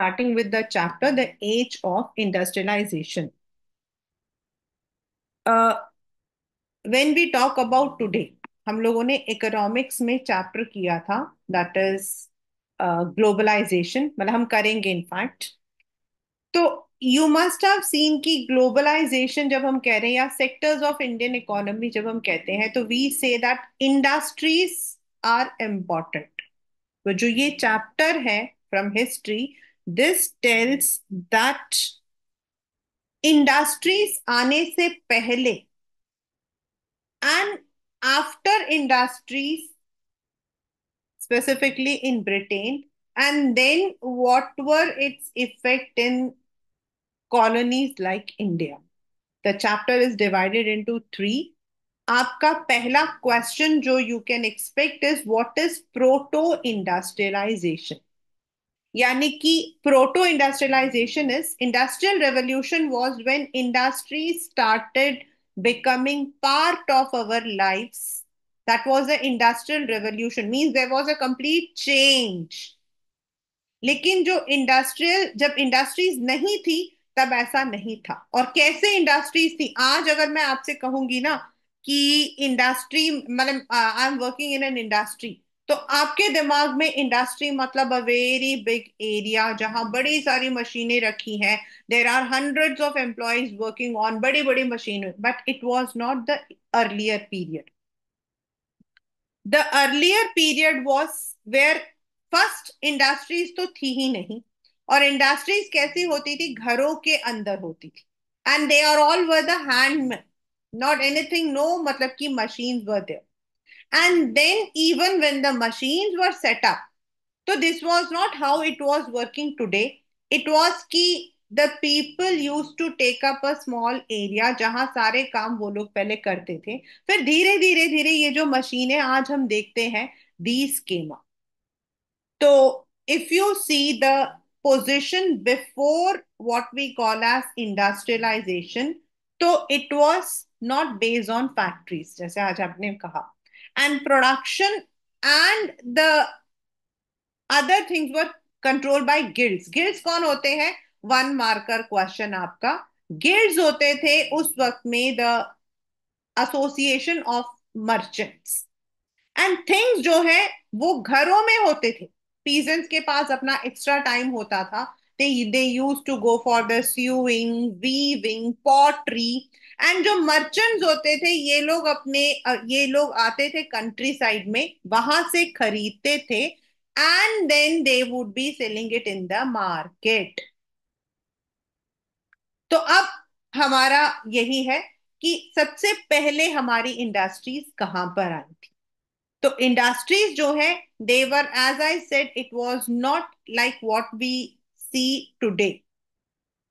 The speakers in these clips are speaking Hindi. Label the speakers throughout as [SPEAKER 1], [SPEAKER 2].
[SPEAKER 1] starting with the chapter The Age of Industrialization. Uh, when we talk about today, हम लोगों ने इकोनॉमिक्स में चैप्टर किया था, दैट इज ग्लोबलाइजेशन, मतलब हम करेंगे इनफैक्ट। तो यू मस्ट हैव सीन कि ग्लोबलाइजेशन जब हम कह रहे हैं या सेक्टर्स ऑफ इंडियन इकोनॉमी जब हम कहते हैं तो we say that industries are important. तो जो ये चैप्टर है from history, this tells that industries आने से पहले and after industries, specifically in Britain, and then what were its effect in colonies like India. The chapter is divided into three. आपका पहला क्वेश्चन जो you can expect is what is proto industrialization. यानी कि proto industrialization is industrial revolution was when industry started becoming part of our lives. That was the industrial revolution, means there was a complete change. लेकिन जो इंडस्ट्रियल जब इंडस्ट्रीज नहीं थी तब ऐसा नहीं था। और कैसे इंडस्ट्रीज थी, आज अगर मैं आपसे कहूंगी ना कि इंडस्ट्री मतलब I am working in an industry, तो आपके दिमाग में इंडस्ट्री मतलब अ वेरी बिग एरिया जहां बड़ी सारी मशीनें रखी हैं, there are hundreds of employees working on बड़ी बड़ी मशीनें, but it was not the earlier period. The earlier period was where first industries तो थी ही नहीं। और इंडस्ट्रीज कैसी होती थी, घरों के अंदर होती थी, and they are all were the handmade, not anything, no मतलब कि machines were there. And then even when the machines were set up, so this was not how it was working today. It was कि the people used to take up a small area जहां सारे काम वो लोग पहले करते थे। फिर धीरे धीरे धीरे ये जो मशीनें आज हम देखते हैं, these came up. तो if you see the position before what we call as industrialization, तो it was not based on factories जैसे आज आपने कहा, and production and the other things were control by guilds. Guilds कौन होते हैं, वन मार्कर क्वेश्चन आपका। गिल्ड्स होते थे उस वक्त में the association of merchants. And things जो है वो घरों में होते थे। पीजेंट्स के पास अपना एक्स्ट्रा टाइम होता था, they used to go for the sewing, weaving, pottery। And जो मर्चेंट्स होते थे ये लोग ये लोग आते थे कंट्री साइड में, वहां से खरीदते थे, and then they would be selling it in the market. तो अब हमारा यही है कि सबसे पहले हमारी इंडस्ट्रीज कहां पर आई थी। तो इंडस्ट्रीज जो है, they were as I said it was not like what we see today.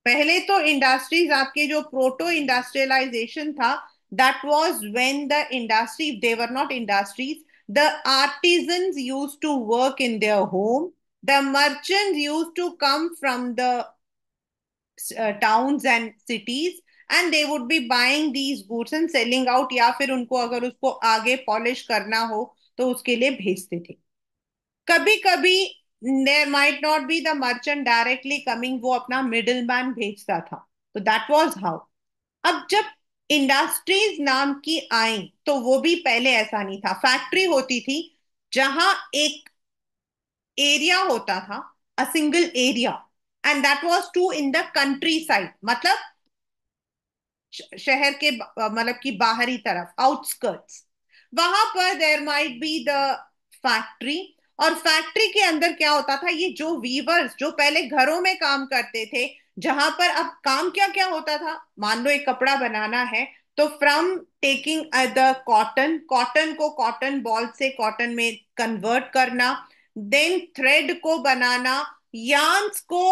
[SPEAKER 1] पहले तो इंडस्ट्रीज आपके जो प्रोटो इंडस्ट्रियलाइजेशन था, that was when the industry they were not industries, the artisans used to work in their home, the merchants used to come from the towns and cities, and they would be buying these goods and selling out, या फिर उनको अगर उसको आगे पॉलिश करना हो तो उसके लिए भेजते थे। कभी कभी there might not be the merchant directly coming, वो अपना मिडिल मैन भेजता था। तो दैट वाज हाउ। अब जब इंडस्ट्रीज नाम की आई तो वो भी पहले ऐसा नहीं था। फैक्ट्री होती थी जहां एक एरिया होता था, a single area, and that was too in the countryside, मतलब शहर के मतलब कि बाहरी तरफ, आउटस्कर्ट्स, वहां पर there might be the factory. और फैक्ट्री के अंदर क्या होता था, ये जो वीवर्स जो पहले घरों में काम करते थे, जहां पर अब काम क्या क्या होता था, मान लो एक कपड़ा बनाना है, तो from taking the cotton, cotton को कॉटन बॉल से कॉटन में कन्वर्ट करना, देन थ्रेड को बनाना, यार्न्स को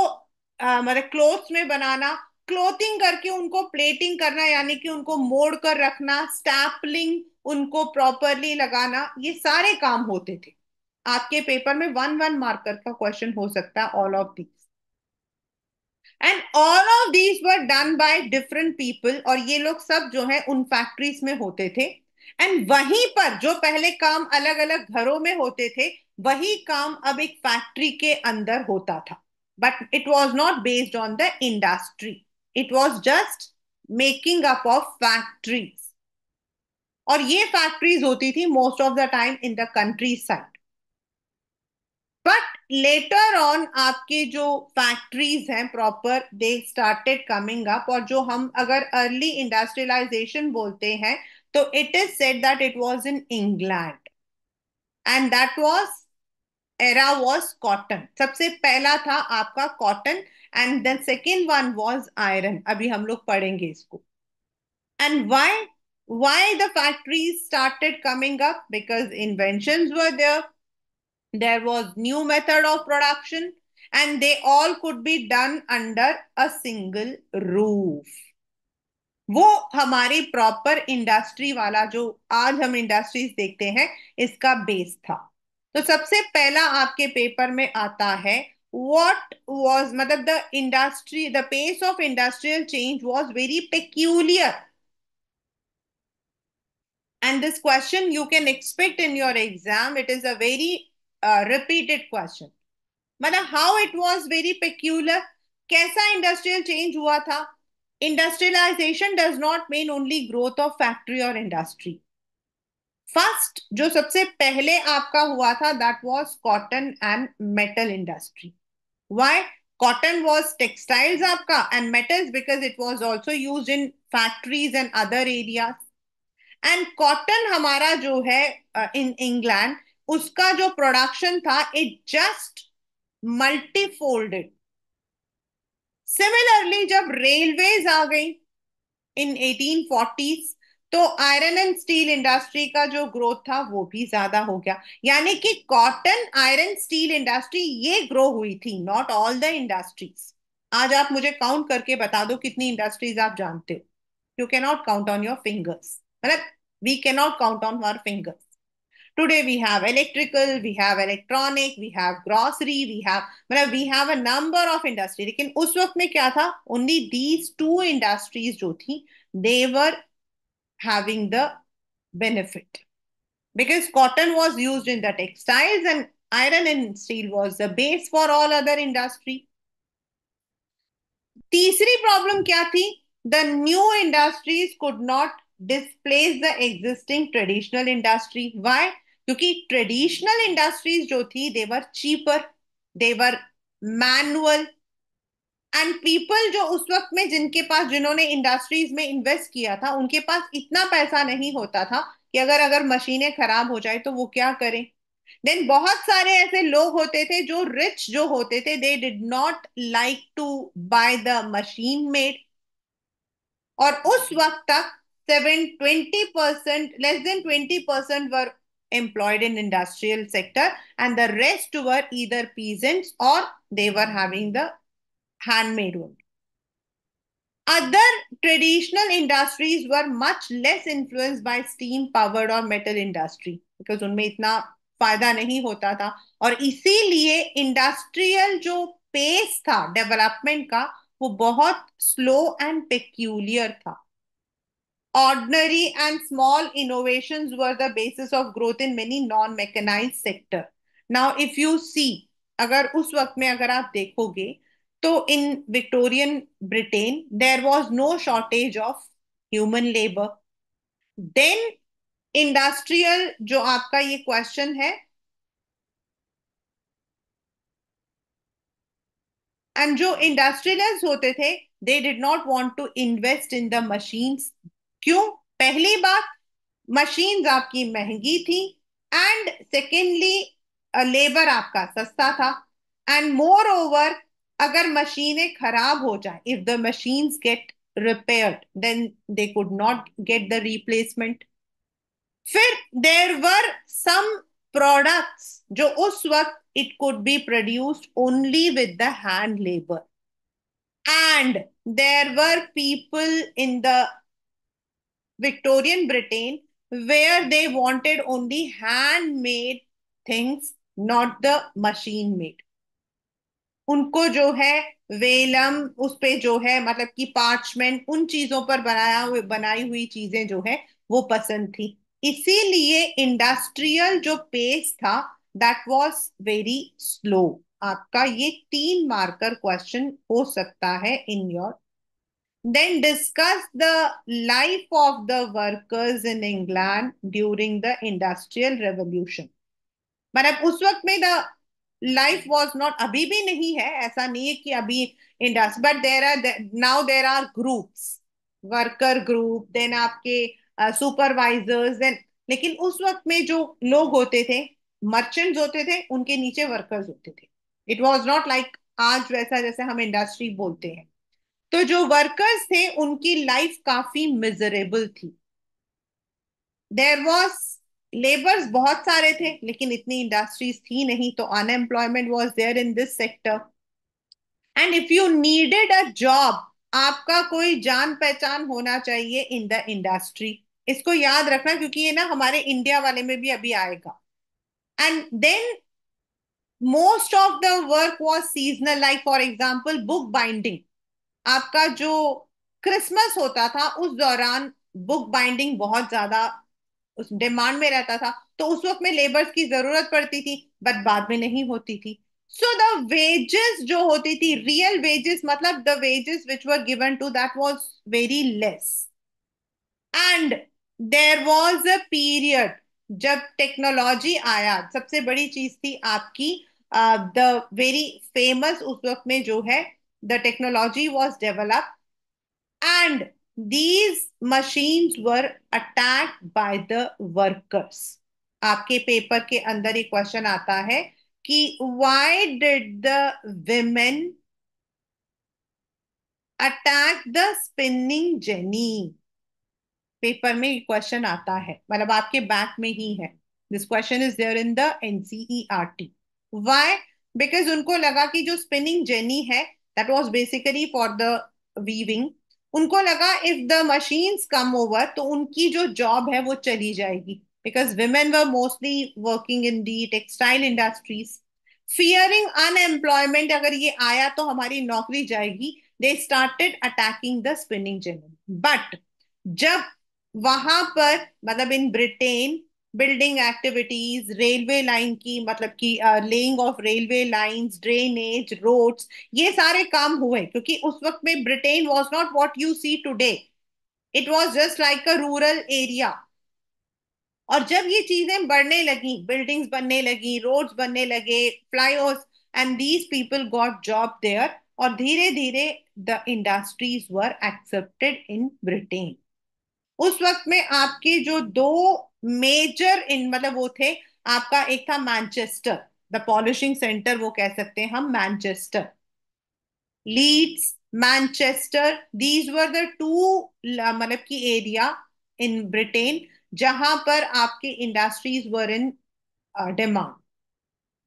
[SPEAKER 1] मतलब क्लोथ्स में बनाना, क्लोथिंग करके उनको प्लेटिंग करना, यानी कि उनको मोड़ कर रखना, स्टैपलिंग, उनको प्रॉपरली लगाना, ये सारे काम होते थे। आपके पेपर में वन वन मार्कर का क्वेश्चन हो सकता है, all of these, and all of these were done by different people, और ये लोग सब जो है उन फैक्ट्रीज में होते थे। एंड वहीं पर जो पहले काम अलग अलग घरों में होते थे, वही काम अब एक फैक्ट्री के अंदर होता था। but it was not based on the industry. It was just making up of factories. और ये फैक्ट्रीज होती थी most of the time in the countryside. But later on आपके जो फैक्ट्रीज हैं proper they started coming up, और जो हम अगर अर्ली इंडस्ट्रियलाइजेशन बोलते हैं तो it is said that it was in England and that was era was cotton. सबसे पहला था आपका cotton and then second one was iron. अभी हम लोग पढ़ेंगे इसको. And why the factories started coming up? Because inventions were there. There was new method of production, and they all could be done under a single roof. वो हमारी प्रॉपर इंडस्ट्री वाला जो आज हम इंडस्ट्रीज देखते हैं इसका बेस था. तो सबसे पहला आपके पेपर में आता है what was मतलब the industry, the pace of industrial change was very peculiar. And this question you can expect in your exam. It is a very repeated question. मतलब how it was very peculiar. कैसा इंडस्ट्रियल चेंज हुआ था? Industrialisation does not mean only growth of factory और इंडस्ट्री. फर्स्ट जो सबसे पहले आपका हुआ था that was cotton and metal industry. Why? Cotton was textiles आपका and metals because it was also used in factories and other areas. And cotton हमारा जो है इन इंग्लैंड उसका जो प्रोडक्शन था इट जस्ट मल्टीफोल्डेड. सिमिलरली जब रेलवेज आ गई इन 1840s तो आयरन एंड स्टील इंडस्ट्री का जो ग्रोथ था वो भी ज्यादा हो गया. यानी कि कॉटन आयरन स्टील इंडस्ट्री ये ग्रो हुई थी, नॉट ऑल द इंडस्ट्रीज. आज आप मुझे काउंट करके बता दो कितनी इंडस्ट्रीज आप जानते हो. You can not count on your fingers. मतलब we can not count on our fingers. Today we have electrical, we have electronic, we have grocery, we have मतलब we have a number of industry. लेकिन उस वक्त में क्या था? Only these two industries जो थी they were having the benefit because cotton was used in the textiles and iron and steel was the base for all other industry. तीसरी प्रॉब्लम क्या थी? The new industries could not displace the existing traditional industry. Why? क्योंकि ट्रेडिशनल इंडस्ट्रीज जो थी they were cheaper, they were manual and people जो उस वक्त में जिनके पास जिन्होंने इंडस्ट्रीज में इन्वेस्ट किया था उनके पास इतना पैसा नहीं होता था कि अगर अगर मशीनें खराब हो जाए तो वो क्या करें. देन बहुत सारे ऐसे लोग होते थे जो रिच जो होते थे they did not like to buy the machine made. और उस वक्त तक 7-20% less than 20% were employed in industrial sector and the rest were either peasants or they were having the handmade one. Other traditional industries were much less influenced by steam powered or metal industry because उनमें इतना फायदा नहीं होता था और इसीलिए इंडस्ट्रियल जो पेस था डेवलपमेंट का वो बहुत स्लो एंड पेक्यूलियर था. Ordinary and small innovations were the basis of growth in many non-mechanized sector. Now, if you see, अगर उस वक्त में अगर आप देखोगे तो in Victorian Britain there was no shortage of human labor. Then industrial जो आपका ये क्वेश्चन है एंड जो इंडस्ट्रियलिस्ट होते थे they did not want to invest in the machines. क्यों? पहली बात मशीन्स आपकी महंगी थी एंड सेकेंडली लेबर आपका सस्ता था एंड मोर ओवर अगर मशीनें खराब हो जाए if the machines get repaired then they could not get the replacement. फिर देयर वर सम प्रोडक्ट्स जो उस वक्त it could be produced only with the hand labour and there were people in the Victorian Britain where they wanted only handmade things, not the machine made. उनको जो है वेलम उस पे जो है मतलब कि पार्चमेंट उन चीजों पर बनाई हुई चीजें जो है वो पसंद थी. इसीलिए इंडस्ट्रियल जो पेस था दैट वाज वेरी स्लो. आपका ये 3 मार्कर क्वेश्चन हो सकता है in your. Then discuss the life of the workers in England during the industrial revolution. मतलब उस वक्त में द लाइफ वाज नॉट, अभी भी नहीं है, ऐसा नहीं है कि अभी industry, but there are now there are groups, worker group, then आपके सुपरवाइजर्स, देन, लेकिन उस वक्त में जो लोग होते थे, मर्चेंट्स होते थे, उनके नीचे वर्कर्स होते थे। इट वाज नॉट लाइक आज वैसा जैसे हम इंडस्ट्री बोलते हैं। तो जो वर्कर्स थे उनकी लाइफ काफी मिजरेबल थी। देयर वॉज लेबर्स बहुत सारे थे, लेकिन इतनी इंडस्ट्रीज थी नहीं, तो unemployment was there in this sector. And if you needed a job, आपका कोई जान पहचान होना चाहिए इन द इंडस्ट्री। इसको याद रखना, क्योंकि ये ना हमारे इंडिया वाले में भी अभी आएगा। And then most of the work was seasonal, like for example book binding. आपका जो क्रिसमस होता था उस दौरान बुक बाइंडिंग बहुत ज्यादा उस डिमांड में रहता था, तो उस वक्त में लेबर्स की जरूरत पड़ती थी, बट बाद में नहीं होती थी। सो द वेजेस जो होती थी, रियल वेजेस, मतलब the wages which were given to that was very less. And there was a period जब टेक्नोलॉजी आया, सबसे बड़ी चीज थी आपकी द वेरी फेमस, उस वक्त में जो है, the technology was developed and these machines were attacked by the workers। आपके पेपर के अंदर एक क्वेश्चन आता है कि why did the women attack the spinning jenny। Paper में क्वेश्चन आता है, मतलब आपके बैक में ही है। This question is there in the NCERT. Why? Because उनको लगा कि जो स्पिनिंग जेनी है, that was basically for the weaving. उनको लगा if the machines come over तो उनकी जो जॉब है वो चली जाएगी, because women were mostly working in the textile industries. Fearing unemployment, अगर ये आया तो हमारी नौकरी जाएगी, दे started attacking the spinning jenny. But जब वहां पर, मतलब in Britain, building activities, railway line की, मतलब कि laying of railway lines, drainage, roads, ये सारे काम हुए, क्योंकि उस वक्त में Britain was not what you see today. It was just like a rural area. और जब ये चीजें बढ़ने लगी, बिल्डिंग्स बनने लगी, रोड्स बनने लगे, flyovers, and these people got job there, और धीरे धीरे the industries were accepted in Britain. उस वक्त में आपके जो दो मेजर इन, मतलब वो थे, आपका एक था मैनचेस्टर, द पॉलिशिंग सेंटर वो कह सकते हैं हम, Manchester, Leeds, Manchester, these were the two, मतलब की एरिया इन ब्रिटेन जहां पर आपके industries were in demand.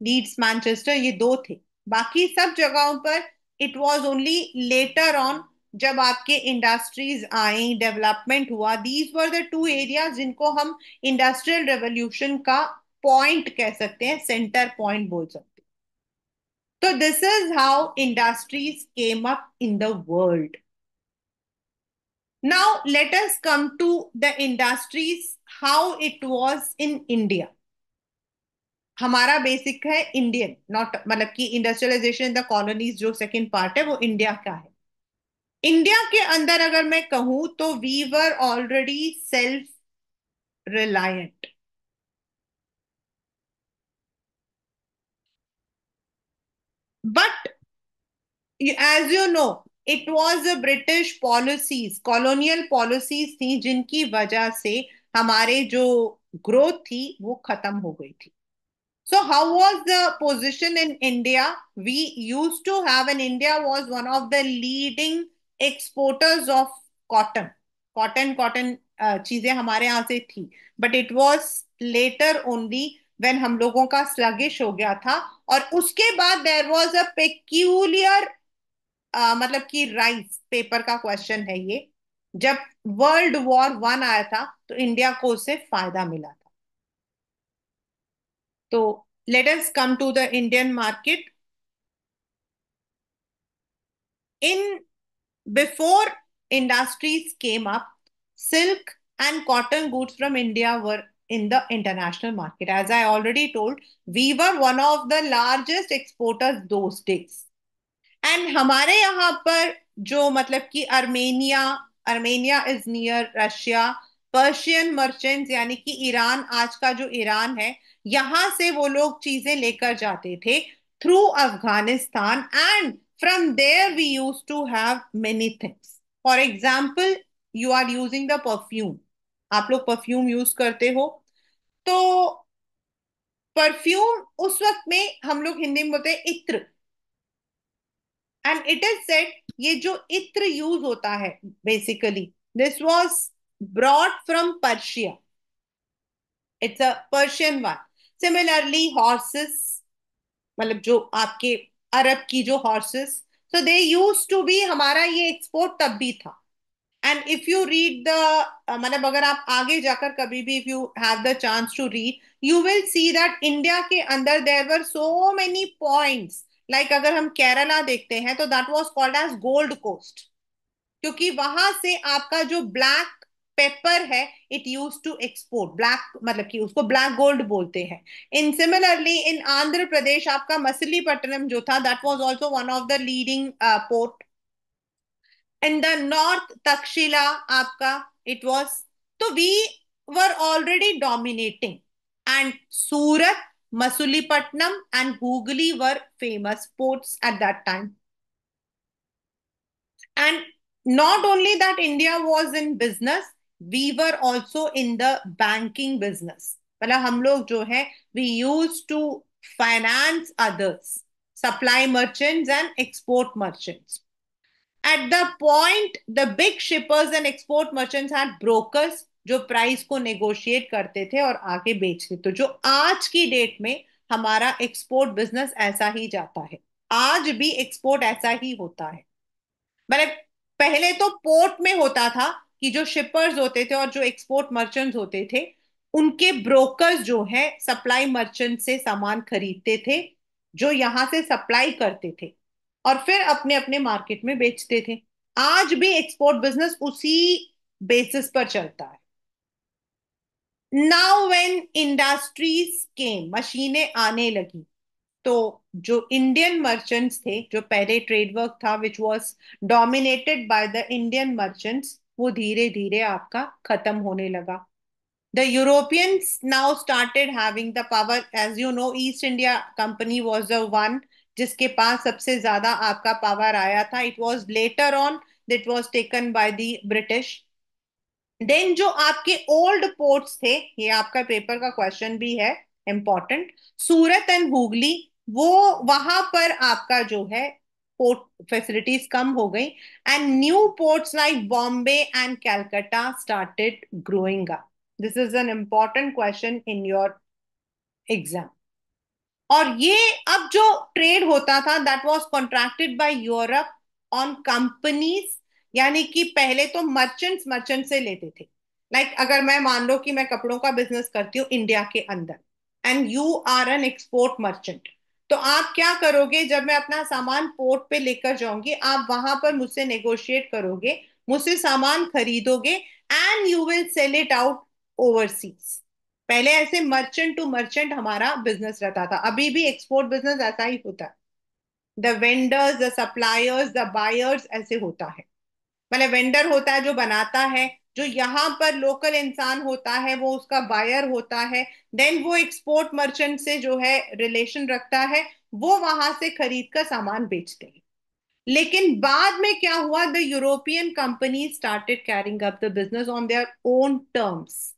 [SPEAKER 1] Leeds, Manchester, ये दो थे। बाकी सब जगहों पर it was only later on, जब आपके इंडस्ट्रीज आई, डेवलपमेंट हुआ, these were the two areas जिनको हम इंडस्ट्रियल रेवोल्यूशन का पॉइंट कह सकते हैं, सेंटर पॉइंट बोल सकते हैं। तो this is how industries came up in the world. Now let us come to the industries, how it was in India. हमारा बेसिक है इंडियन, नॉट, मतलब कि इंडस्ट्रियलाइजेशन इन द कॉलोनीज जो सेकंड पार्ट है वो इंडिया का है। इंडिया के अंदर अगर मैं कहूं तो we were already self reliant. But as you know, it was a British policies, colonial policies थी, जिनकी वजह से हमारे जो ग्रोथ थी वो खत्म हो गई थी। So how was the position in India? We used to have, and India was one of the leading exporters of cotton. Cotton चीजें हमारे यहाँ से थी, but it was later only when हम लोगों का sluggish हो गया था। और उसके बाद there was a peculiar, मतलब कि राइस पेपर का क्वेश्चन है ये, जब वर्ल्ड वॉर 1 आया था तो इंडिया को उससे फायदा मिला था। तो let us come to the Indian market. In before industries came up, silk and cotton goods from India were in the international market. As I already told, we were one of the largest exporters those days. And हमारे यहाँ पर जो मतलब कि Armenia, Armenia is near Russia, Persian merchants यानी कि ईरान, आज का जो ईरान है, यहाँ से वो लोग चीजें लेकर जाते थे through Afghanistan, and from there we use to have many things. For example, you are using the perfume. आप लोग परफ्यूम यूज करते हो, तो परफ्यूम उस वक्त में हम लोग हिंदी में बोलते हैं इत्र. एंड इट इज सेड, ये जो इत्र यूज होता है, basically this was brought from Persia. It's a Persian one. Similarly horses, मतलब जो आपके अरब की जो horses, so they use to be, हमारा ये एक्सपोर्ट तब भी था. And if you read the, मतलब अगर आप आगे जाकर कभी भी, if you have the chance to read, you will see that India के अंदर there were so many points. Like अगर हम केरला देखते हैं, तो that was called as gold coast, क्योंकि वहां से आपका जो ब्लैक पेपर है, it use to export black, मतलब कि उसको ब्लैक गोल्ड बोलते हैं. इन सिमिलरली इन आंध्र प्रदेश, आपका मछलीपट्टनम जो था, that was also one of the leading port. In the north Taxila आपका, इट वाज. तो we were already dominating, and Surat, Masulipatnam and Hooghly were famous ports at that time. And not only that, India was in business, we were also in the banking business. मतलब हम लोग जो है, we used to finance others, supply merchants and export merchants. At the point, the big shippers and export merchants had brokers जो प्राइस को नेगोशिएट करते थे और आगे बेचते. तो जो आज की डेट में हमारा एक्सपोर्ट बिजनेस ऐसा ही जाता है, आज भी एक्सपोर्ट ऐसा ही होता है. मतलब पहले तो पोर्ट में होता था कि जो शिपर्स होते थे और जो एक्सपोर्ट मर्चेंट्स होते थे, उनके ब्रोकर्स जो है सप्लाई मर्चेंट से सामान खरीदते थे, जो यहां से सप्लाई करते थे और फिर अपने अपने मार्केट में बेचते थे. आज भी एक्सपोर्ट बिजनेस उसी बेसिस पर चलता है. नाउ व्हेन इंडस्ट्रीज केम, मशीनें आने लगी, तो जो इंडियन मर्चेंट्स थे, जो पहले ट्रेड वर्क था which was dominated by the Indian merchants, वो धीरे धीरे आपका खत्म होने लगा. The Europeans now started having the power. As you know, East India Company was the one जिसके पास सबसे ज्यादा आपका पावर आया था. It was later on that was taken by the British. Then जो आपके ओल्ड पोर्ट्स थे, ये आपका पेपर का क्वेश्चन भी है, इंपॉर्टेंट, सूरत एंड हुगली, वो वहां पर आपका जो है पोर्ट फैसिलिटीज कम हो गई, and new ports like Bombay and Calcutta started growing up. This is an important question in your exam. और ये अब जो ट्रेड होता था, that was contracted by Europe on companies. यानी कि पहले तो मर्चेंट्स मर्चेंट से लेते थे. लाइक अगर मैं मान लो कि मैं कपड़ों का बिजनेस करती हूँ इंडिया के अंदर, and you are an export merchant, तो आप क्या करोगे, जब मैं अपना सामान पोर्ट पे लेकर जाऊंगी, आप वहां पर मुझसे नेगोशिएट करोगे, मुझसे सामान खरीदोगे, and you will sell it out overseas. पहले ऐसे मर्चेंट टू मर्चेंट हमारा बिजनेस रहता था. अभी भी एक्सपोर्ट बिजनेस ऐसा ही होता है. The vendors, the suppliers, the buyers, ऐसे होता है. मतलब वेंडर होता है जो बनाता है, जो यहाँ पर लोकल इंसान होता है वो उसका बायर होता है. देन वो एक्सपोर्ट मर्चेंट से जो है रिलेशन रखता है, वो वहां से खरीद कर सामान बेचते हैं. लेकिन बाद में क्या हुआ, the European company started carrying up the business on their own terms.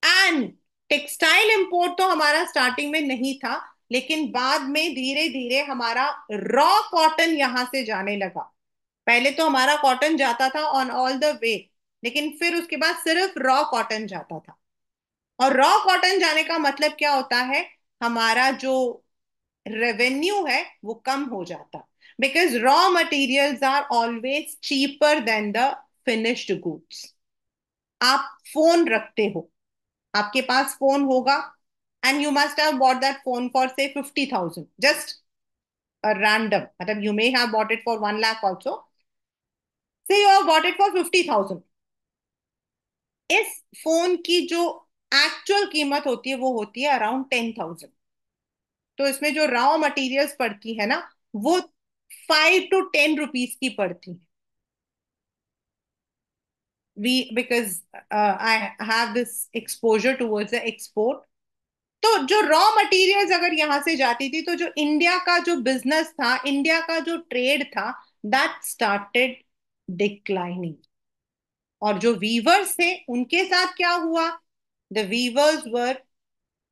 [SPEAKER 1] And textile import तो हमारा स्टार्टिंग में नहीं था, लेकिन बाद में धीरे धीरे हमारा रॉ कॉटन यहां से जाने लगा. पहले तो हमारा कॉटन जाता था ऑन ऑल द वे, लेकिन फिर उसके बाद सिर्फ रॉ कॉटन जाता था. और रॉ कॉटन जाने का मतलब क्या होता है, हमारा जो रेवेन्यू है वो कम हो जाता, because raw materials are always cheaper than the finished goods. आप फोन रखते हो, आपके पास फोन होगा, and you must have bought that phone for say 50,000, just random, मतलब you may have bought it for 1 lakh also. Say you have bought it for 50,000. इस फोन की जो एक्चुअल कीमत होती है वो होती है अराउंड 10,000। तो इसमें जो रॉ मटेरियल्स पड़ती है ना, वो 5 to 10 रुपीज की पड़ती है। We because I have this exposure towards the export. तो जो रॉ मटेरियल्स अगर यहां से जाती थी, तो जो इंडिया का जो बिजनेस था, इंडिया का जो ट्रेड था, दैट स्टार्टेड डिक्लाइनिंग। और जो वीवर्स थे उनके साथ क्या हुआ? The weavers were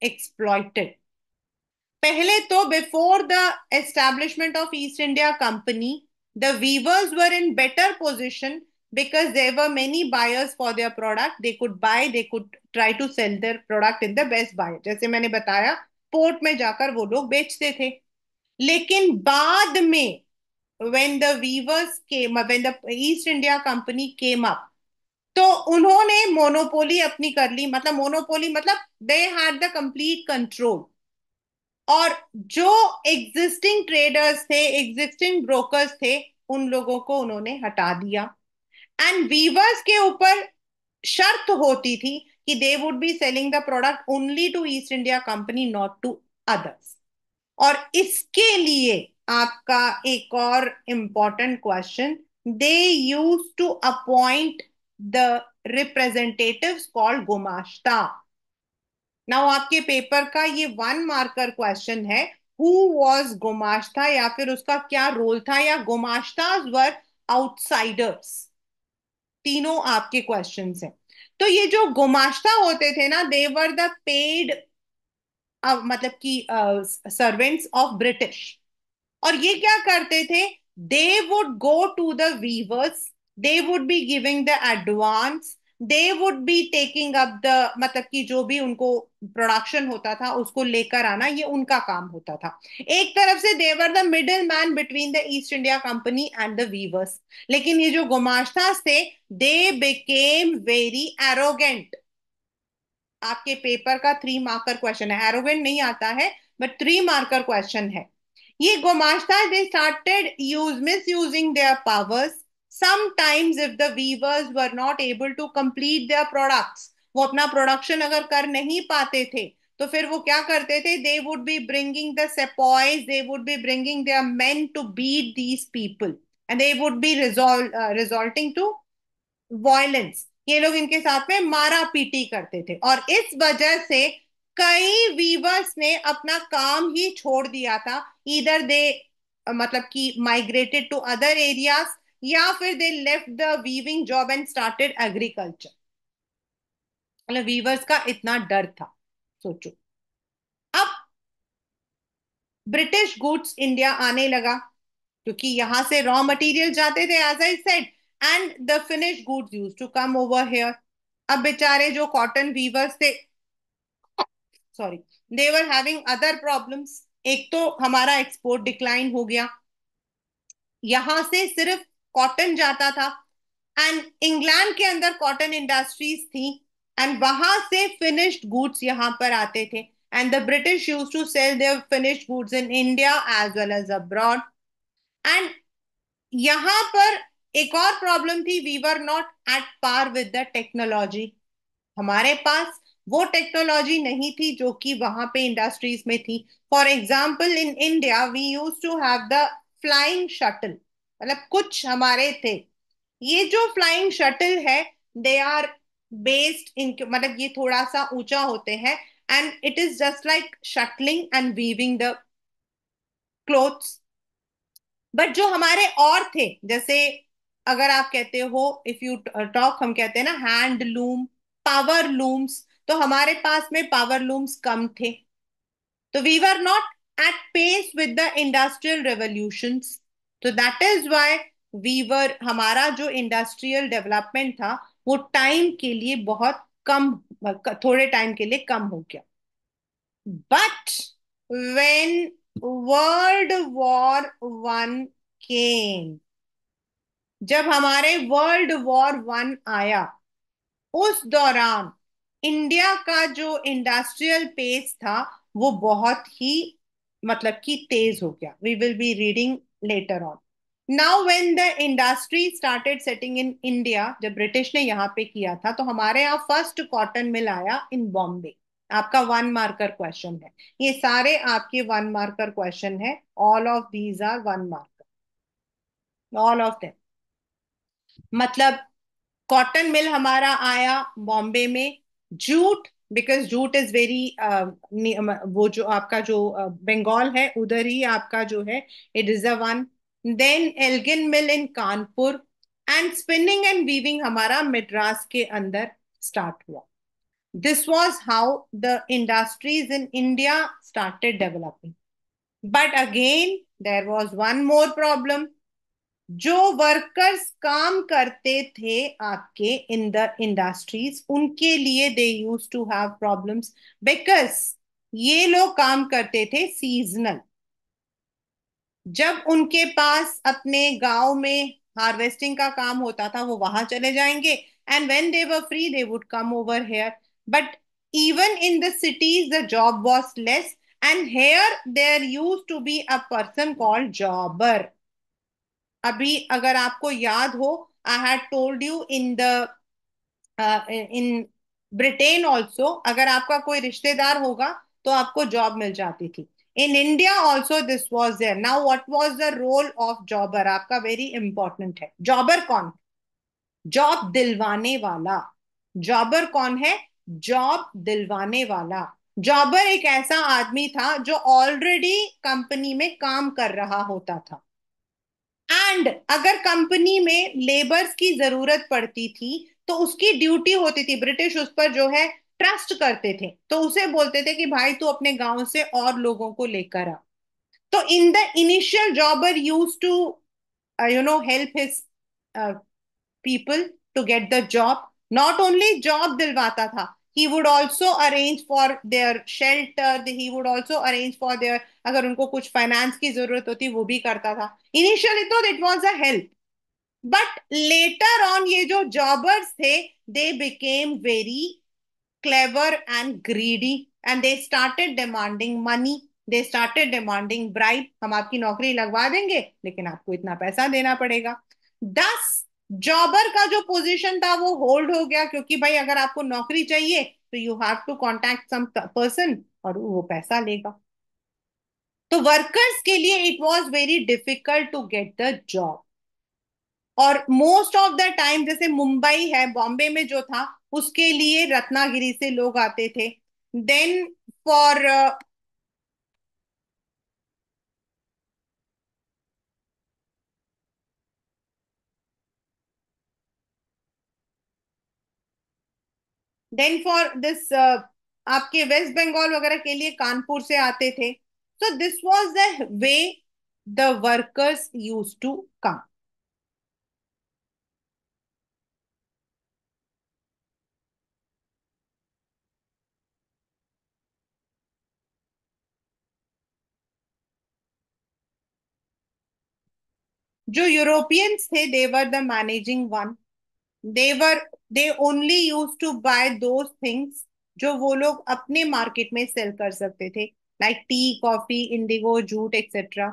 [SPEAKER 1] exploited. पहले तो before the establishment of East India Company, the weavers were in better position because there were many buyers for their product. They could buy, they could try to sell their product in the best buy, जैसे मैंने बताया, पोर्ट में जाकर वो लोग बेचते थे। लेकिन बाद में when the weavers came up, when the East India Company came up, तो उन्होंने मोनोपोली अपनी कर ली। मतलब मोनोपोली मतलब they had the complete control. और जो एग्जिस्टिंग ट्रेडर्स थे, एग्जिस्टिंग ब्रोकर्स थे, उन लोगों को उन्होंने हटा दिया। एंड वीवर्स के ऊपर शर्त होती थी कि they would be selling the product only to East India company, not to others. और इसके लिए आपका एक और important question, they use to appoint the representatives called gumashta. Now आपके पेपर का ये 1 मार्कर क्वेश्चन है, हु वॉज गुमाश्ता, या फिर उसका क्या रोल था, या गुमाश्ताज वर आउटसाइडर्स। तीनों आपके क्वेश्चंस हैं। तो ये जो गुमाश्ता होते थे ना, दे वर द पेड, मतलब कि सर्वेंट्स ऑफ ब्रिटिश। और ये क्या करते थे? They would go to the weavers, they would be giving the advance, they would be taking up the, मतलब कि जो भी उनको प्रोडक्शन होता था उसको लेकर आना, ये उनका काम होता था। एक तरफ से they were the middle man between the East India Company and the weavers. लेकिन ये जो गुमाश्तास थे, दे बिकेम वेरी एरोगेंट। आपके पेपर का 3 मार्कर क्वेश्चन है, एरोगेंट नहीं आता है, बट 3 मार्कर क्वेश्चन है। ये गोमाश्ता, they started use misusing their powers. Sometimes if the weavers were not able to complete their products, वो अपना प्रोडक्शन अगर कर नहीं पाते थे, तो फिर वो क्या करते थे? They would be bringing the sepoys, they would be bringing their men to beat these people, and they would be resulting to violence. ये लोग इनके साथ में मारा पीटी करते थे, और इस वजह से कई वीवर्स ने अपना काम ही छोड़ दिया था। इधर दे, मतलब कि माइग्रेटेड टू अदर एरियाज, या फिर they left the weaving job and started agriculture. मतलब वीवर्स का इतना डर था, सोचो। अब ब्रिटिश गुड्स इंडिया आने लगा, क्योंकि यहां से रॉ मटेरियल जाते थे, as I said, and the finish goods use to come over here. अब बेचारे जो कॉटन वीवर्स थे, sorry, they were having other problems. एक तो हमारा एक्सपोर्ट डिक्लाइन हो गया, यहां से सिर्फ कॉटन जाता था, एंड इंग्लैंड के अंदर कॉटन इंडस्ट्रीज थी, एंड वहां से फिनिश्ड गुड्स यहाँ पर आते थे। And the British use to sell their finished goods in India as well as abroad. And यहां पर एक और प्रॉब्लम थी, we were not at par with the technology. हमारे पास वो टेक्नोलॉजी नहीं थी जो कि वहां पे इंडस्ट्रीज में थी। For example, in India we use to have the flying shuttle, मतलब कुछ हमारे थे। ये जो फ्लाइंग शटल है, दे आर बेस्ड इन, मतलब ये थोड़ा सा ऊंचा होते हैं, and it is just like shuttling and weaving the clothes. But जो हमारे और थे, जैसे अगर आप कहते हो, इफ यू टॉक, हम कहते हैं ना हैंड लूम, पावर लूम्स, तो हमारे पास में पावर लूम्स कम थे। तो we were not at pace with the industrial revolutions. तो that is why we were, हमारा जो इंडस्ट्रियल डेवलपमेंट था, वो टाइम के लिए बहुत कम, थोड़े टाइम के लिए कम हो गया। But when World War I came, जब हमारे World War I आया, उस दौरान इंडिया का जो इंडस्ट्रियल पेस था, वो बहुत ही, मतलब कि तेज हो गया। We will be reading later on. Now when the industry started setting in India, जब ब्रिटिश ने यहाँ पे किया था, तो हमारे यहाँ फर्स्ट कॉटन मिल आया इन बॉम्बे। आपका वन मार्कर क्वेश्चन है, ये सारे आपके वन मार्कर क्वेश्चन है। All of these are one marker, all of them. मतलब कॉटन मिल हमारा आया बॉम्बे में। Jute, because jute is very, वो जो आपका जो बंगाल है उधर ही आपका जो है, it is a one. Then Elgin mill in Kanpur. And spinning and weaving हमारा मद्रास के अंदर स्टार्ट हुआ। This was how the industries in India started developing. But again there was one more problem. जो वर्कर्स काम करते थे आपके इन द इंडस्ट्रीज, उनके लिए they use to have problems, because ये लोग काम करते थे सीजनल। जब उनके पास अपने गांव में हार्वेस्टिंग का काम होता था, वो वहां चले जाएंगे, and when they were free they would come over here. But even in the cities the job was less, and here there used to be a person called jobber. अभी अगर आपको याद हो, I had told you in the in Britain also, अगर आपका कोई रिश्तेदार होगा तो आपको जॉब मिल जाती थी। In India also this was there. Now what was the role of jobber? आपका वेरी इंपॉर्टेंट है। जॉबर कौन? जॉब दिलवाने वाला। जॉबर कौन है? जॉब दिलवाने वाला। जॉबर एक ऐसा आदमी था जो ऑलरेडी कंपनी में काम कर रहा होता था, एंड अगर कंपनी में लेबर्स की जरूरत पड़ती थी तो उसकी ड्यूटी होती थी, ब्रिटिश उस पर जो है ट्रस्ट करते थे, तो उसे बोलते थे कि भाई तू अपने गांव से और लोगों को लेकर आ। तो in the initial jobber used to help his people to get the job. Not only job दिलवाता था, he would also arrange for their shelter, he would also arrange for their, अगर उनको कुछ फाइनेंस की जरूरत होती वो भी करता था। इनिशियली तो it was a help, but later on ये जो जॉबर्स थे, they became very clever and greedy, and they started demanding money. They started demanding bribe. हम आपकी नौकरी लगवा देंगे लेकिन आपको इतना पैसा देना पड़ेगा। दस जॉबर का जो पोजीशन था वो होल्ड हो गया, क्योंकि भाई अगर आपको नौकरी चाहिए तो you have to contact some person और वो पैसा लेगा। तो वर्कर्स के लिए it was very difficult to get the job. और मोस्ट ऑफ द टाइम, जैसे मुंबई है, बॉम्बे में जो था, उसके लिए रत्नागिरी से लोग आते थे। देन फॉर फॉर दिस आपके वेस्ट बंगाल वगैरह के लिए कानपुर से आते थे। So this was the way the workers use to come. जो यूरोपियंस थे, they were the managing one. They were they only use to buy those things जो वो लोग अपने मार्केट में सेल कर सकते थे, like T, coffee, Indigo, jute, etcetera.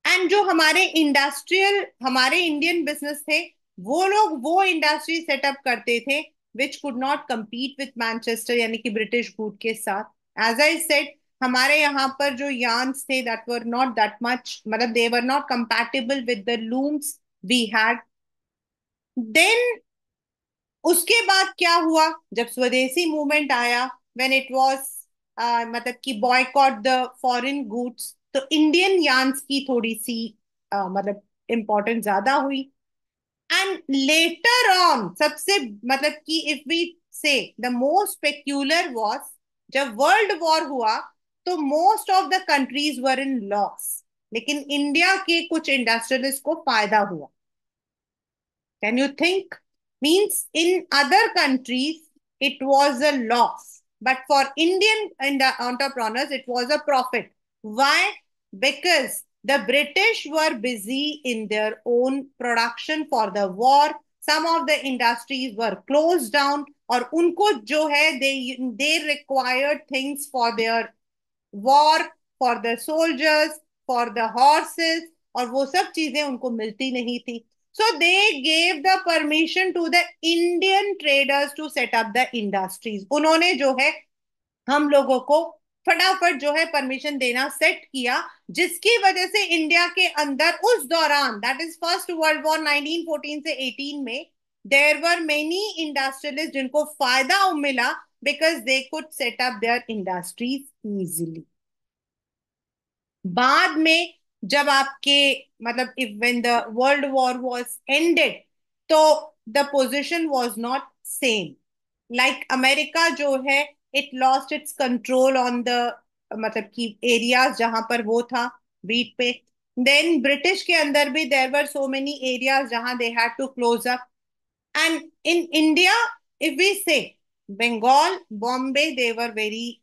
[SPEAKER 1] And जो हमारे इंडस्ट्रियल, हमारे इंडियन बिजनेस थे, वो लोग वो इंडस्ट्री सेटअप करते थे which could not compete with Manchester, यानी कि ब्रिटिश गुड के साथ। एज आई सेड, हमारे यहाँ पर जो यार्न्स थे that were not that much, मतलब they were not compatible with the looms we had. देन उसके बाद क्या हुआ? जब स्वदेशी मूवमेंट आया, व्हेन इट वाज मतलब कि बॉयकॉट द फॉरेन गुड्स, तो इंडियन यार्न्स की थोड़ी सी मतलब इम्पोर्टेंस ज्यादा हुई। एंड लेटर ऑन, सबसे मतलब कि इफ वी से द मोस्ट पेक्यूलर वाज, जब वर्ल्ड वॉर हुआ तो most of the countries were in loss, लेकिन इंडिया के कुछ इंडस्ट्रियलिस्ट को फायदा हुआ। Can you think? Means in other countries it was a loss, but for Indian entrepreneurs it was a profit. Why? Because the British were busy in their own production for the war. Some of the industries were closed down, और उनको जो है they required things for their war, for the soldiers, for the horses, और वो सब चीजें उनको मिलती नहीं थी। So they gave the permission to the Indian traders to set up the industries. उन्होंने जो है हम लोगों को फटाफट जो है परमिशन देना सेट किया, जिसकी वजह से इंडिया के अंदर उस दौरान, that is first world war 1914 से 18 में, देयर वर मेनी इंडस्ट्रियलिस्ट जिनको फायदा मिला because they could set up their industries easily. बाद में जब आपके मतलब if when the world war was ended, तो the position was not same. Like America जो है, it lost its control on the मतलब कि एरियाज जहां पर वो था व्हीट पे। देन ब्रिटिश के अंदर भी there were so many areas जहां they had to close up. And in India, if we say Bengal, Bombay, they were very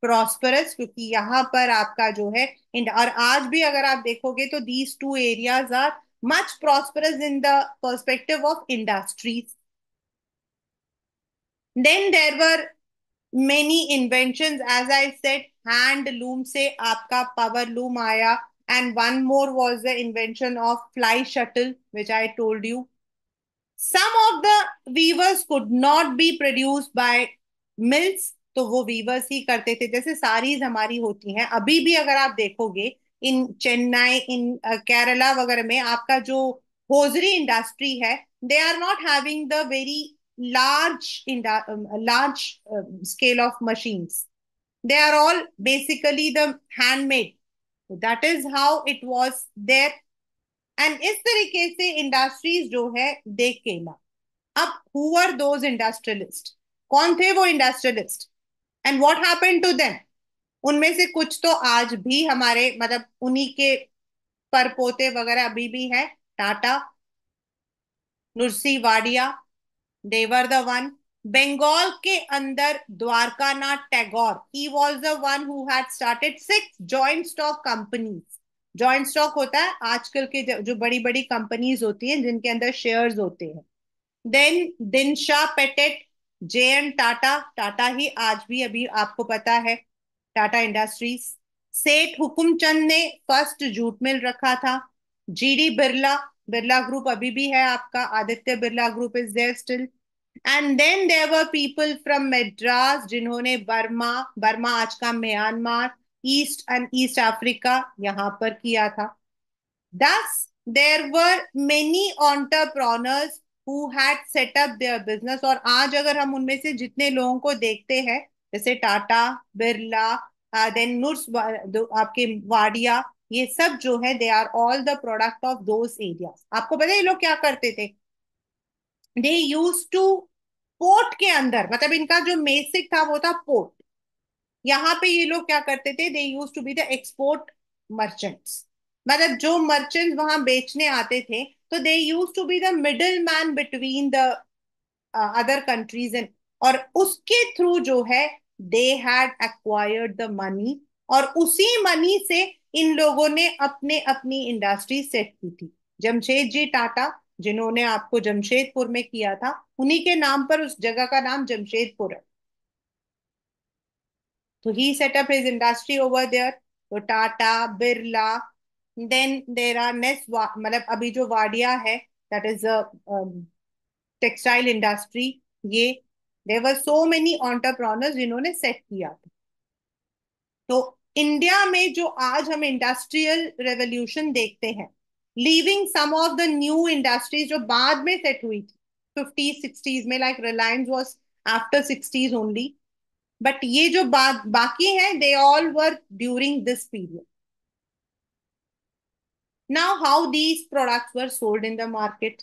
[SPEAKER 1] prosperous, क्योंकि यहाँ पर आपका जो है और आज भी अगर आप देखोगे तो these two areas are much prosperous in the perspective of industries. Then there were many inventions, as I said, hand loom से आपका power loom आया, and one more was the invention of fly shuttle which I told you. Some of the weavers could not be produced by mills, तो वो वीवर्स ही करते थे। जैसे साड़ीज हमारी होती हैं अभी भी अगर आप देखोगे इन चेन्नई, इन केरला वगैरह में, आपका जो होजरी इंडस्ट्री है, they are not having the very large large scale of machines. They are all basically the handmade. That is how it was there. And इस तरीके से इंडस्ट्रीज जो है दे केम अप। अब who were those industrialists? कौन थे वो industrialist and what happened to them? उनमें से कुछ तो आज भी हमारे मतलब उन्हीं के परपोते वगैरह अभी भी हैं। टाटा, नुर्सी वाडिया, देवर द वन। बंगाल के अंदर Dwarkanath Tagore, he was the one who had started 6 joint stock companies. Joint stock होता है आजकल के जो बड़ी बड़ी कंपनीज होती हैं जिनके अंदर शेयर्स होते हैं। Then Dinshaw Petit, J N Tata, Tata ही आज भी अभी आपको पता है, टाटा इंडस्ट्रीज। सेठ हुकुमचंद ने फर्स्ट जूट मिल रखा था। जीडी बिरला, बिरला ग्रुप अभी भी है आपका, Aditya Birla group is there still. And then there were people from Madras जिन्होंने बर्मा, बर्मा आज का Myanmar, east and east Africa यहाँ पर किया था। Thus, there were many entrepreneurs who had set up their business। और आज अगर हम उनमें से जितने लोगों को देखते हैं, जैसे टाटा, बिरला, देन नुर्स, आपके वाडिया, ये सब जो है they are all the product of those areas. आपको पता है ये लोग क्या करते थे? दे यूज टू पोर्ट के अंदर, मतलब इनका जो बेसिक था वो था पोर्ट। यहाँ पे ये लोग क्या करते थे? They use to be the export merchants. मतलब जो मर्चेंट्स वहां बेचने आते थे, तो they use to be the middle man between the other countries and, और उसके थ्रू जो है they had acquired the money, और उसी मनी से इन लोगों ने अपने अपनी इंडस्ट्री सेट की थी। जमशेद जी टाटा, जिन्होंने आपको जमशेदपुर में किया था, उन्हीं के नाम पर उस जगह का नाम जमशेदपुर है। तो he set up his industry over there. तो Tata, Birla, then there are next मतलब अभी जो वाडिया है, that is a textile industry. ये there were so many entrepreneurs जिन्होंने सेट किया था। तो इंडिया में जो आज हम इंडस्ट्रियल रेवोल्यूशन देखते हैं, leaving some of the new industries जो बाद में सेट हुई थी 50s 60s में, like Reliance was after 60s only, but ये जो बाकी हैं they all were during this period. Now how these products were sold in the market.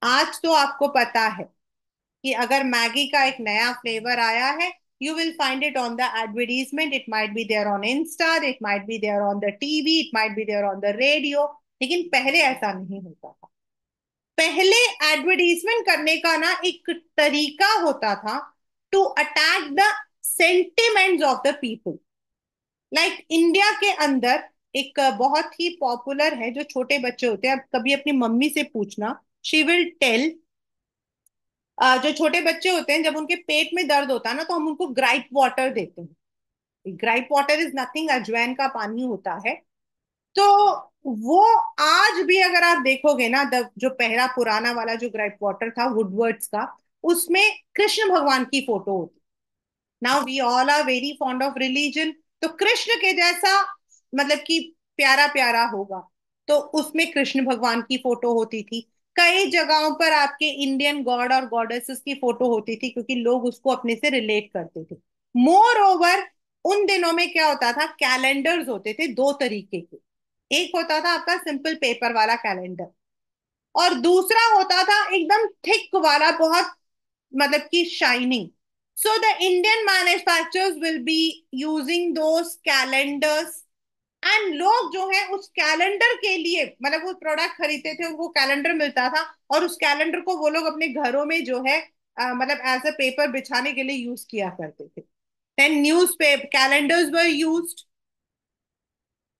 [SPEAKER 1] आज तो आपको पता है कि अगर मैगी का एक नया फ्लेवर आया है, you will find it on the advertisement, it might be there on Insta, it might be there on the TV, it might be there on the radio. लेकिन पहले ऐसा नहीं होता था। पहले एडवर्टीजमेंट करने का ना एक तरीका होता था to attack the sentiments of the people. Like India के अंदर एक बहुत ही पॉपुलर है, जो छोटे बच्चे होते हैं, अब कभी अपनी मम्मी से पूछना, शी विल टेल, जो छोटे बच्चे होते हैं जब उनके पेट में दर्द होता है ना, तो हम उनको ग्राइप वाटर देते हैं। ग्राइप वाटर इज नथिंग, अजवाइन का पानी होता है। तो वो आज भी अगर आप देखोगे ना, जो पहला पुराना वाला जो ग्रेप वाटर था वुडवर्ड्स का, उसमें कृष्ण भगवान की फोटो होती। Now we all are very fond of religion, तो कृष्ण के जैसा मतलब कि प्यारा प्यारा होगा, तो उसमें कृष्ण भगवान की फोटो होती थी। कई जगहों पर आपके इंडियन गॉड और गॉडेसेस की फोटो होती थी, क्योंकि लोग उसको अपने से रिलेट करते थे। मोर ओवर, उन दिनों में क्या होता था, कैलेंडर्स होते थे दो तरीके के। एक होता था आपका सिंपल पेपर वाला कैलेंडर, और दूसरा होता था एकदम थिक वाला, बहुत मतलब कि shining. So the Indian manufacturers will be using those calendars, and लोग जो है उस कैलेंडर के लिए मतलब वो प्रोडक्ट खरीदते थे, उनको कैलेंडर मिलता था, और उस कैलेंडर को वो लोग अपने घरों में जो है मतलब एज अ पेपर बिछाने के लिए यूज किया करते थे। Then news paper calendars were used,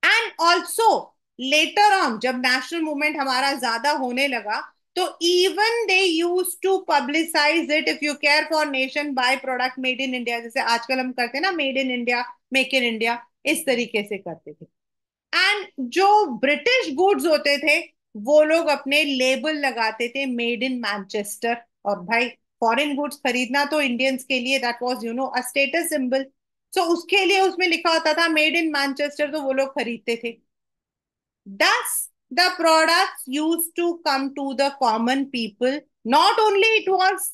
[SPEAKER 1] and also later on जब नेशनल मूवमेंट हमारा ज्यादा होने लगा, तो even they use to publicise it, if you care for nation buy product made in India, जैसे आजकल हम करते हैं ना, made in India, make in India, इस तरीके से करते थे। एंड जो ब्रिटिश गुड्स होते थे, वो लोग अपने लेबल लगाते थे मेड इन मैनचेस्टर। और भाई, फॉरेन गुड्स खरीदना तो इंडियंस के लिए that was a status symbol. So उसके लिए उसमें लिखा होता था मेड इन मैनचेस्टर, तो वो लोग खरीदते थे। Thus, the products used to come to the common people. Not only it was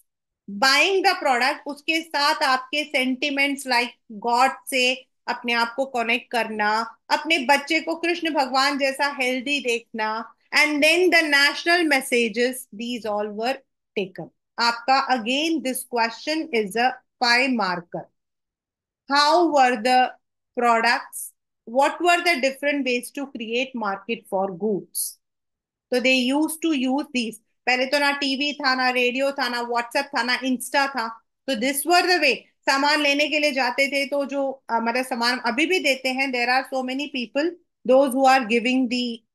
[SPEAKER 1] buying the product, उसके साथ आपके sentiments like God से अपने आप को कनेक्ट करना, अपने बच्चे को कृष्ण भगवान जैसा हेल्दी देखना, and then the national messages, these all were taken. आपका again this question is a 5 marker. How were the products? What were the different ways to create market for goods? So they used to use these. पहले तो ना टीवी था, ना रेडियो था, ना व्हाट्सएप था, ना इंस्टा था। तो दिस वर द वे। सामान लेने के लिए जाते थे तो जो मतलब सामान अभी भी देते हैं, there are so many people those who are giving the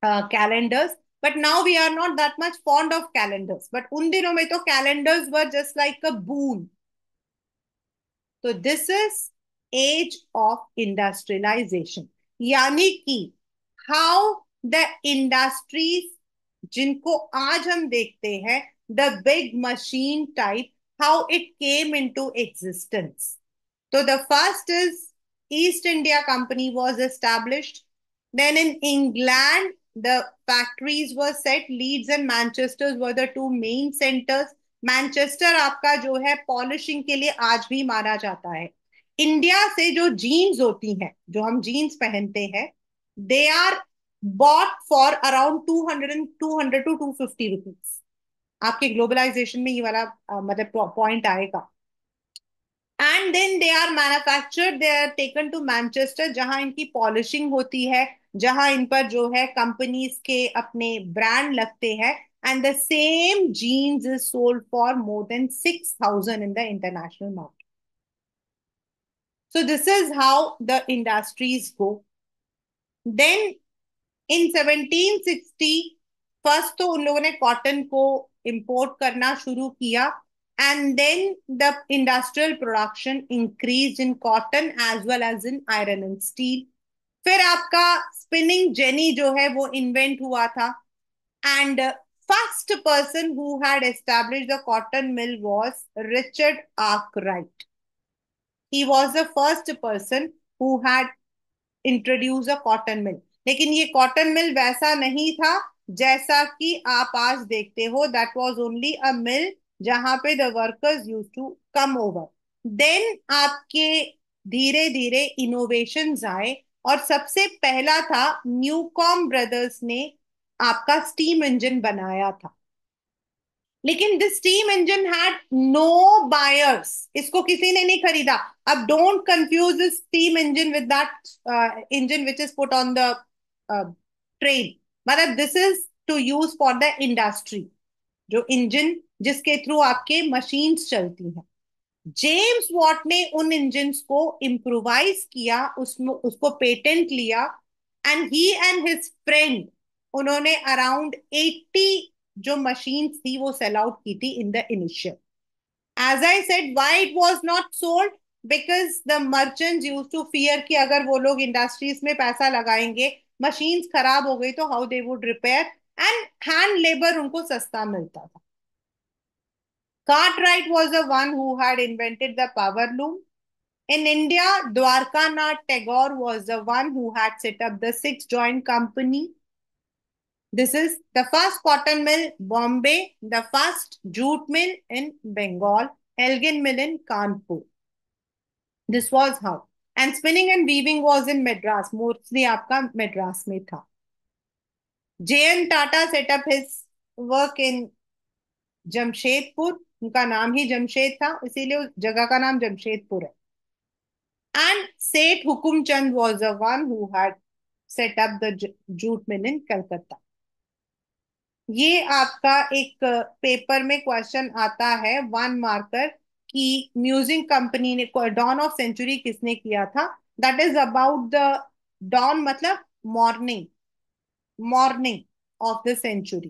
[SPEAKER 1] calendars, but now we are not that much fond of calendars, but उन दिनों में तो calendars were just like a boon. तो this is age of industrialisation, यानी कि हाउ द इंडस्ट्रीज जिनको आज हम देखते हैं, the big machine type, how it came into existence. तो the first is East India Company was established. Then in England, the factories were set. Leeds and Manchester were the two main centers. Manchester आपका जो है पॉलिशिंग के लिए आज भी माना जाता है। इंडिया से जो जीन्स होती हैं, जो हम जीन्स पहनते हैं, they are bought for around 200 to 250 rupees. आपके ग्लोबलाइजेशन में ये वाला मतलब पॉइंट आएगा। And then they are manufactured, they are taken to Manchester, जहां इनकी पॉलिशिंग होती है, जहां इन पर जो है कंपनीज के अपने ब्रांड लगते हैं। And the same jeans is sold for more than 6,000 in the international market. So this is how the industries go. Then in 1760 first तो उन लोगों ने कॉटन को इंपोर्ट करना शुरू किया, and then the industrial production increase in cotton as well as in iron and steel. फिर आपका स्पिनिंग जेनी जो है वो इन्वेंट हुआ था, and first person who had establish the cotton mill was Richard Arkwright. He was the first person who had introduce a cotton mill. लेकिन ये कॉटन मिल वैसा नहीं था जैसा कि आप आज देखते हो। That was only a mill जहां पे the workers use to come over. देन आपके धीरे धीरे इनोवेशंस आए, और सबसे पहला था न्यूकॉम ब्रदर्स ने आपका स्टीम इंजन बनाया था। लेकिन this steam engine had no buyers, इसको किसी ने नहीं खरीदा। अब don't confuse this steam engine with that engine which is put on the train. मतलब this is to use for the industry, जो इंजन जिसके थ्रू आपके मशीन्स चलती हैं। जेम्स वॉट ने उन इंजन्स को इम्प्रोवाइज किया, उसमें उसको पेटेंट लिया, and he and his friend, उन्होंने अराउंड 80 जो मशीन्स थी वो सेल आउट की थी in the initial. As I said, why it was not sold, because the merchants used to fear कि अगर वो लोग इंडस्ट्रीज में पैसा लगाएंगे, मशीन्स खराब हो गई तो how they would repair, and hand labour उनको सस्ता मिलता था. Cartwright was the one who had invented the power loom. In India, Dwarkanath Tagore was the one who had set up the six joint company. This is the first cotton mill, Bombay, the first jute mill in Bengal, Elgin mill in Kanpur. This was how. And spinning and weaving was in Madras. Mostly आपका Madras में था. J.N. Tata set up his work in Jamshedpur. उनका नाम ही जमशेद था, इसीलिए उस जगह का नाम जमशेदपुर है. And Seth Hukumchand was the one who had set up the jute mill in Calcutta. ये आपका एक पेपर में क्वेश्चन आता है, वन मार्कर, कि म्यूजिक कंपनी ने डॉन ऑफ सेंचुरी किसने किया था. That is about the dawn मतलब morning, morning of the century.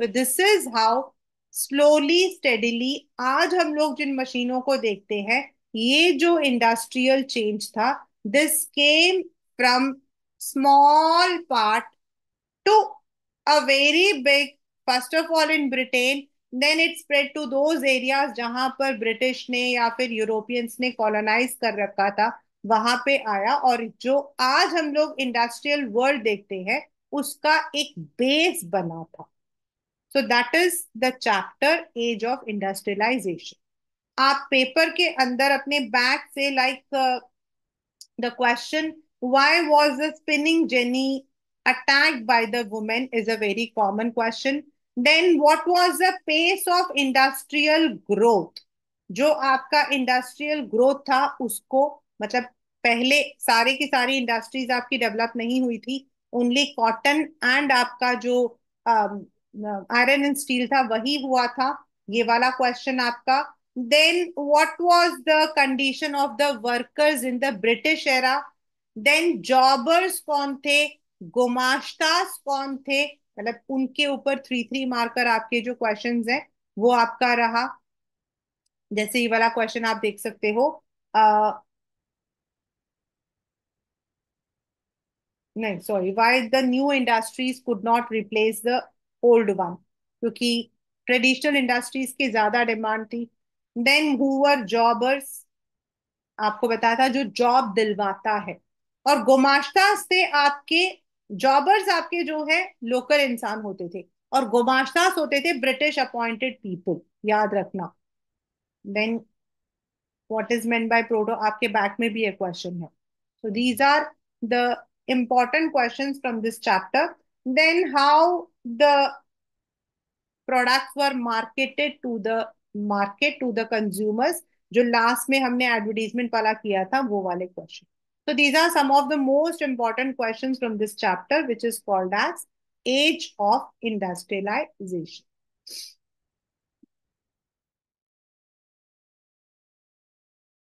[SPEAKER 1] तो this is how slowly steadily आज हम लोग जिन मशीनों को देखते हैं, ये जो इंडस्ट्रियल चेंज था, this came from small part to a very big, first of all in Britain, then it spread to those areas जहां पर ब्रिटिश ने या फिर यूरोपियंस ने कॉलोनाइज कर रखा था, वहां पे आया. और जो आज हम लोग इंडस्ट्रियल वर्ल्ड देखते हैं, उसका एक बेस बना था. So that is the chapter age of industrialisation. आप पेपर के अंदर अपने बैग से the question, why was the spinning jenny attacked by the woman, is a very common question. Then what was the pace of industrial growth? जो आपका इंडस्ट्रियल ग्रोथ था उसको, मतलब पहले सारे की सारी इंडस्ट्रीज आपकी डेवलप नहीं हुई थी, ओनली कॉटन एंड आपका जो आयरन एंड स्टील था वही हुआ था. ये वाला क्वेश्चन आपका. Then what was the condition of the workers in the British era. Then jobbers कौन थे, गुमाश्तास कौन थे, मतलब उनके ऊपर 3-3 मार्कर आपके जो क्वेश्चंस हैं वो आपका रहा. जैसे ये वाला क्वेश्चन आप देख सकते हो. आ, नहीं sorry, why the new industries could not replace the old one, क्योंकि ट्रेडिशनल इंडस्ट्रीज की ज्यादा डिमांड थी. देन हुवर जॉबर्स, आपको बताया था जो जॉब दिलवाता है. और गुमाश्ता से आपके जॉबर्स आपके जो है लोकल इंसान होते थे, और गुमाश्तास होते थे ब्रिटिश अपॉइंटेड पीपल, याद रखना. Then what is meant by proto, आपके बैक में भी एक क्वेश्चन है. So these are the important questions from this chapter. Then how the products were marketed to the market, to the consumers, जो लास्ट में हमने एडवर्टीजमेंट वाला किया था वो वाले question. So these are some of the most important questions from this chapter, which is called as age of industrialization.